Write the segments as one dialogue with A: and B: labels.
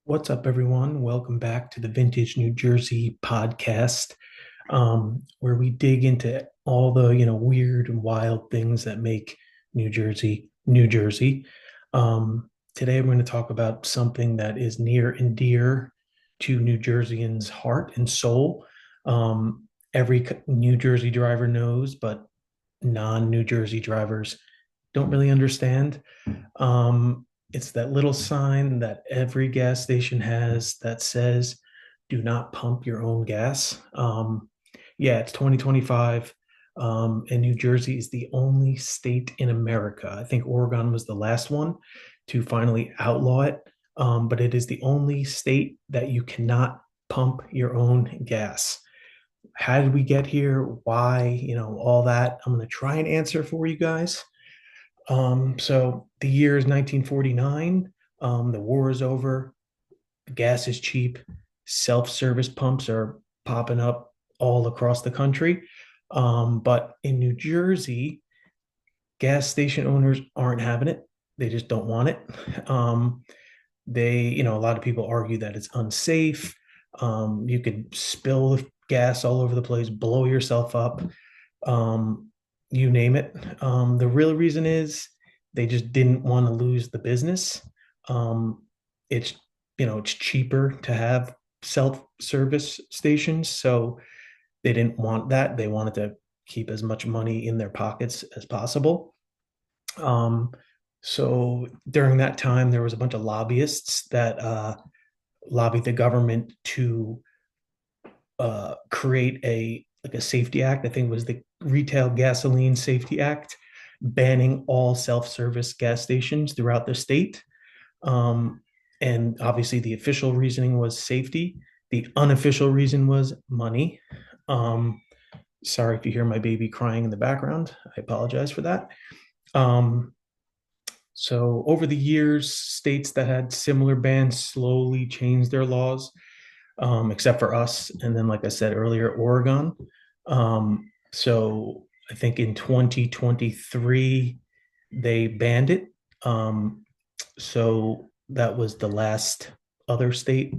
A: What's up, everyone? Welcome back to the Vintage New Jersey podcast, where we dig into all the weird and wild things that make New Jersey, New Jersey. Today, we're going to talk about something that is near and dear to New Jerseyans' heart and soul. Every New Jersey driver knows, but non-New Jersey drivers don't really understand. It's that little sign that every gas station has that says, do not pump your own gas. Yeah, it's 2025. And New Jersey is the only state in America. I think Oregon was the last one to finally outlaw it. But it is the only state that you cannot pump your own gas. How did we get here? Why? All that. I'm going to try and answer for you guys. So the year is 1949. The war is over. Gas is cheap. Self-service pumps are popping up all across the country. But in New Jersey, gas station owners aren't having it. They just don't want it. A lot of people argue that it's unsafe. You could spill gas all over the place, blow yourself up, um, you name it. The real reason is they just didn't want to lose the business. Um, it's it's cheaper to have self-service stations, so they didn't want that. They wanted to keep as much money in their pockets as possible. Um, so during that time, there was a bunch of lobbyists that lobbied the government to create a safety act. I think it was the Retail Gasoline Safety Act, banning all self-service gas stations throughout the state. Um, and obviously, the official reasoning was safety. The unofficial reason was money. Um, Sorry if you hear my baby crying in the background. I apologize for that. Um, so over the years, states that had similar bans slowly changed their laws, except for us. And then, like I said earlier, Oregon. So I think in 2023, they banned it. So that was the last other state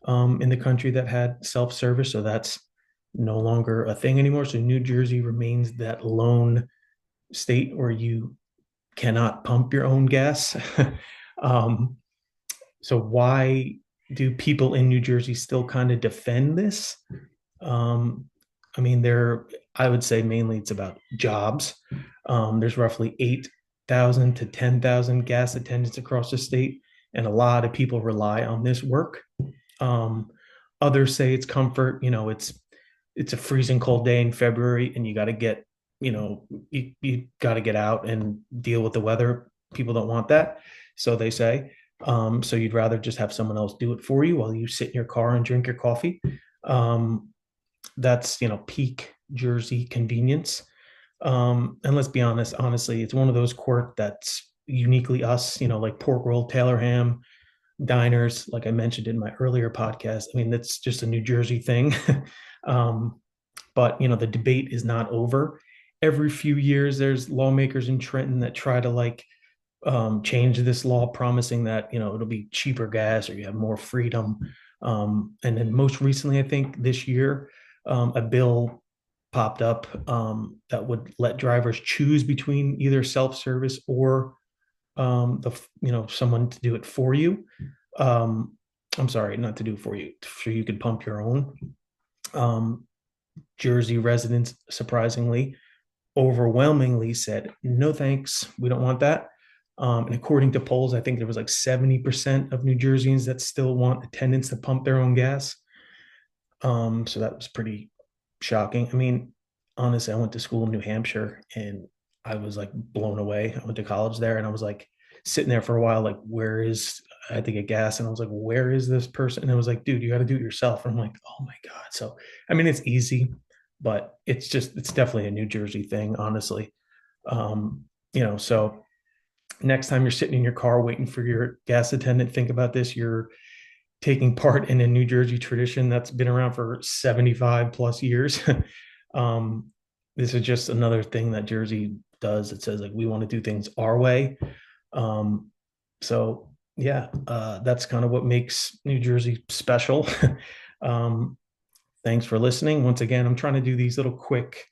A: in the country that had self-service. So that's no longer a thing anymore. So New Jersey remains that lone state where you cannot pump your own gas. um, so why do people in New Jersey still kind of defend this? Um, I mean, I would say mainly it's about jobs. There's roughly 8,000 to 10,000 gas attendants across the state, and a lot of people rely on this work. Um, Others say it's comfort. It's a freezing cold day in February, and you got to get out and deal with the weather. People don't want that, so they say. So you'd rather just have someone else do it for you while you sit in your car and drink your coffee. Um, that's peak Jersey convenience. And let's be honest, honestly, it's one of those quirk that's uniquely us. Like pork roll, Taylor ham, diners, like I mentioned in my earlier podcast. I mean, that's just a New Jersey thing. um, but the debate is not over. Every few years, there's lawmakers in Trenton that try to change this law, promising that it'll be cheaper gas or you have more freedom. And then most recently, I think this year, a bill popped up that would let drivers choose between either self-service or the someone to do it for you. Um, I'm sorry, not to do it for you, so you could pump your own. Um, Jersey residents, surprisingly, overwhelmingly said, no thanks, we don't want that. And according to polls, I think there was like 70% of New Jerseyans that still want attendants to pump their own gas. So that was pretty shocking. I mean, honestly, I went to school in New Hampshire and I was like blown away. I went to college there and I was like sitting there for a while, like, I had to get gas. And I was like, where is this person? And I was like, dude, you got to do it yourself. And I'm like, oh my God. So, I mean, it's easy, but it's definitely a New Jersey thing, honestly. So next time you're sitting in your car waiting for your gas attendant, think about this. You're taking part in a New Jersey tradition that's been around for 75 plus years. um, this is just another thing that Jersey does. It says like we want to do things our way. Um, so Yeah, that's kind of what makes New Jersey special. um, Thanks for listening. Once again, I'm trying to do these little quick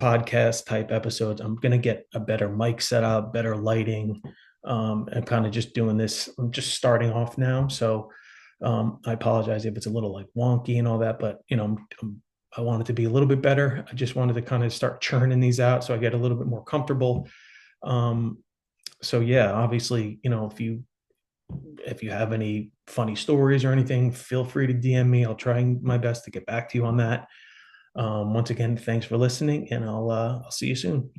A: podcast type episodes. I'm going to get a better mic setup, better lighting. I'm kind of just doing this. I'm just starting off now. So I apologize if it's a little like wonky and all that, but I want it to be a little bit better. I just wanted to kind of start churning these out so I get a little bit more comfortable. Um, so yeah, obviously, if you have any funny stories or anything, feel free to DM me. I'll try my best to get back to you on that. Once again, thanks for listening, and I'll see you soon.